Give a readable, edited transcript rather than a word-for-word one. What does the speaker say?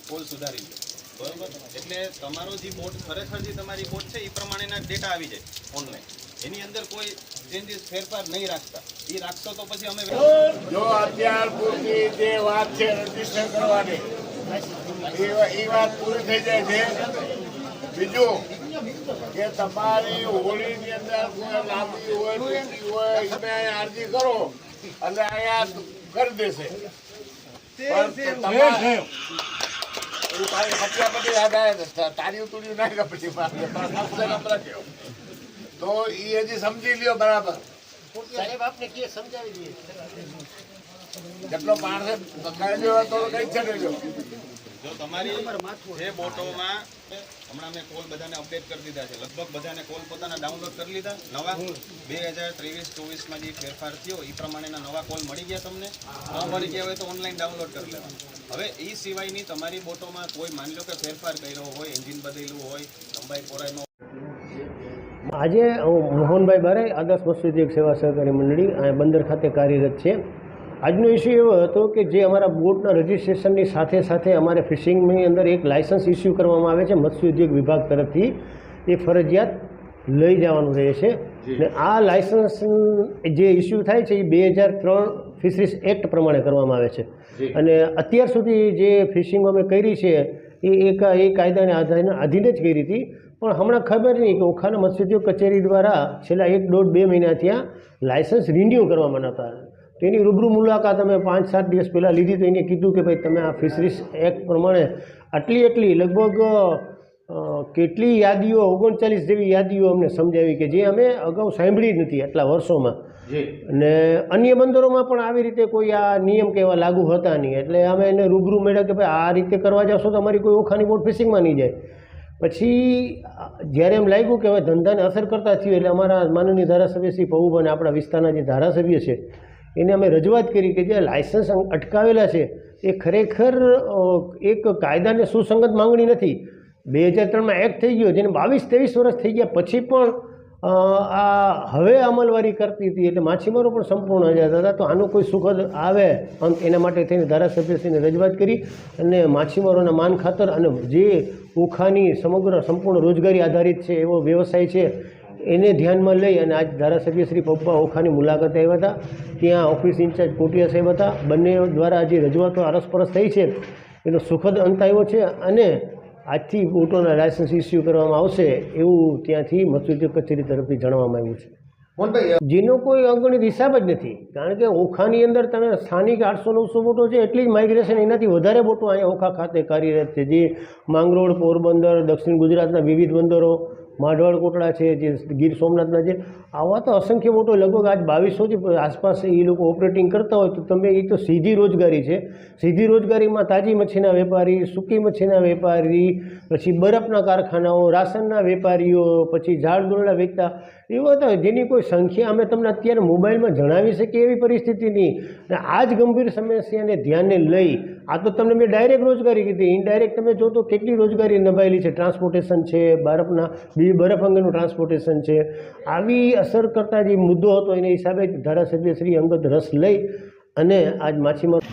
Call સુધારી લો બરોબર એટલે તમારો જે બોટ ખરેખર જે તમારી બોટ છે એ પ્રમાણેના ડેટા આવી જાય ઓનલાઈન એની અંદર કોઈ ચેન્જીસ ફેરફાર નહીં રાખતા એ રાખશો તો પછી અમે જો અત્યાર પૂરતી જે વાત છે રજીસ્ટર કરવાની એ વાત પૂરી થઈ જાય છે બીજું કે તમારી હોળીની અંદર કોઈ લાંબી હોય ટૂંકી હોય તમે અરજી કરો એટલે અહીંયા કરી દેશે તારી ઉતર્યું નાખ્યા પછી તો એ હજી સમજી લ્યો બરાબર સાહેબ આપને કે સમજાવી દઈએ જેટલો માણસે કરી દેવા તો કઈ છે જો તમારી જે બોટોમાં હમણાં મેં કોલ બધાને અપડેટ કરી દીધા છે લગભગ બધાને કોલ પોતાના ડાઉનલોડ કરી લીધા નવા 2023-24માં જે ફેરફાર થયો એ પ્રમાણેના નવા કોલ મળી ગયા તમને ન મળી ગયા હોય તો ઓનલાઈન ડાઉનલોડ કરી લેવાનું હવે એ સિવાયની તમારી બોટોમાં કોઈ માની લો કે ફેરફાર કર્યો હોય એન્જિન બદલ્યું હોય લંબાઈ પહોળાઈનો આજે હું મોહનભાઈ બારાઈ આદર્શ મત્સ્યોદ્યોગ સેવા સહકારી મંડળી આ બંદર ખાતે કાર્યરત છે। આજનો ઇસ્યુ એવો હતો કે જે અમારા બોટના રજિસ્ટ્રેશનની સાથે સાથે અમારે ફિશિંગની અંદર એક લાયસન્સ ઇસ્યુ કરવામાં આવે છે મત્સ્યોદ્યોગ વિભાગ તરફથી એ ફરજિયાત લઈ જવાનું રહે છે ને આ લાયસન્સ જે ઇસ્યુ થાય છે એ 2003 ફિશરીઝ એક્ટ પ્રમાણે કરવામાં આવે છે અને અત્યાર સુધી જે ફિશિંગ અમે કરી છે એ કાયદાને આધીન જ કરી હતી પણ હમણાં ખબર નહીં કે ઓખાના મત્સ્યોદ્યોગ કચેરી દ્વારા છેલ્લા 1.5-2 મહિનાથી આ લાયસન્સ રિન્યૂ કરવામાં નહોતા તો એની રૂબરૂ મુલાકાત અમે 5-7 દિવસ પહેલાં લીધી તો એને કીધું કે ભાઈ તમે આ ફિશરીઝ એક્ટ પ્રમાણે આટલી લગભગ કેટલી યાદીઓ 39 જેવી યાદીઓ અમને સમજાવી કે જે અમે અગાઉ સાંભળી જ નથી આટલા વર્ષોમાં અને અન્ય બંદરોમાં પણ આવી રીતે કોઈ આ નિયમ કે એવા લાગુ હતા નહીં એટલે અમે એને રૂબરૂ મળ્યા કે ભાઈ આ રીતે કરવા જશો તો અમારી કોઈ ઓખાની બોટ ફિશિંગમાં નહીં જાય પછી જ્યારે એમ લાગ્યું કે હવે ધંધાને અસર કરતા થયું એટલે અમારા માનનીય ધારાસભ્ય શ્રી પવુભાઈ આપણા વિસ્તારના જે ધારાસભ્ય છે એને અમે રજૂઆત કરી કે જે લાયસન્સ અટકાવેલા છે એ ખરેખર એક કાયદાને સુસંગત માંગણી નથી 2003માં એક્ટ થઈ ગયો જેને 22-23 વર્ષ થઈ ગયા પછી પણ આ હવે અમલવારી કરતી હતી એટલે માછીમારો પણ સંપૂર્ણ આઝાદ હતા તો આનું કોઈ સુખદ આવે અંત એના માટે થઈને ધારાસભ્યશ્રીને રજૂઆત કરી અને માછીમારોના માન ખાતર અને જે ઓખાની સંપૂર્ણ રોજગારી આધારિત છે એવો વ્યવસાય છે એને ધ્યાનમાં લઈ અને આજ ધારાસભ્ય શ્રી પપ્પા ઓખાની મુલાકાતે આવ્યા હતા ત્યાં ઓફિસ ઇન્ચાર્જ કોટિયા સાહેબ હતા બંને દ્વારા જે રજૂઆતો અરસપરસ થઈ છે એનો સુખદ અંત આવ્યો છે અને આજથી બોટોના લાયસન્સ ઇસ્યુ કરવામાં આવશે એવું ત્યાંથી મત્સ્યોદ્યોગ કચેરી તરફથી જણાવવામાં આવ્યું છે જેનો કોઈ અગણિત હિસાબ જ નથી કારણ કે ઓખાની અંદર તમે સ્થાનિક 800-900 બોટો છે એટલી જ માઇગ્રેશન એનાથી વધારે બોટો અહીંયા ઓખા ખાતે કાર્યરત છે જે માંગરોળ પોરબંદર દક્ષિણ ગુજરાતના વિવિધ બંદરો માઢવાડ કોટડા છે જે ગીર સોમનાથના છે આવા તો અસંખ્ય બોટો લગભગ આજ 2200 આસપાસ એ લોકો ઓપરેટિંગ કરતા હોય તો તમે એ તો સીધી રોજગારી છે સીધી રોજગારીમાં તાજી મચ્છીના વેપારી સૂકી મચ્છીના વેપારી પછી બરફના કારખાનાઓ રાશનના વેપારીઓ પછી ઝાડ દોરડા વેચતા એવા હતા જેની કોઈ સંખ્યા અમે તમને અત્યારે મોબાઈલમાં જણાવી શકીએ એવી પરિસ્થિતિ નહીં અને આ જ ગંભીર સમસ્યાને ધ્યાને લઈ આ તો તમને મેં ડાયરેક્ટ રોજગારી કીધી ઇનડાયરેક્ટ તમે જો તો કેટલી રોજગારી નભાયેલી છે ટ્રાન્સપોર્ટેશન છે બરફ અંગેનું ટ્રાન્સપોર્ટેશન છે આવી અસર કરતા જે મુદ્દો હતો એના હિસાબે ધારાસભ્ય શ્રી અંગત રસ લઈ અને આજ માછીમારો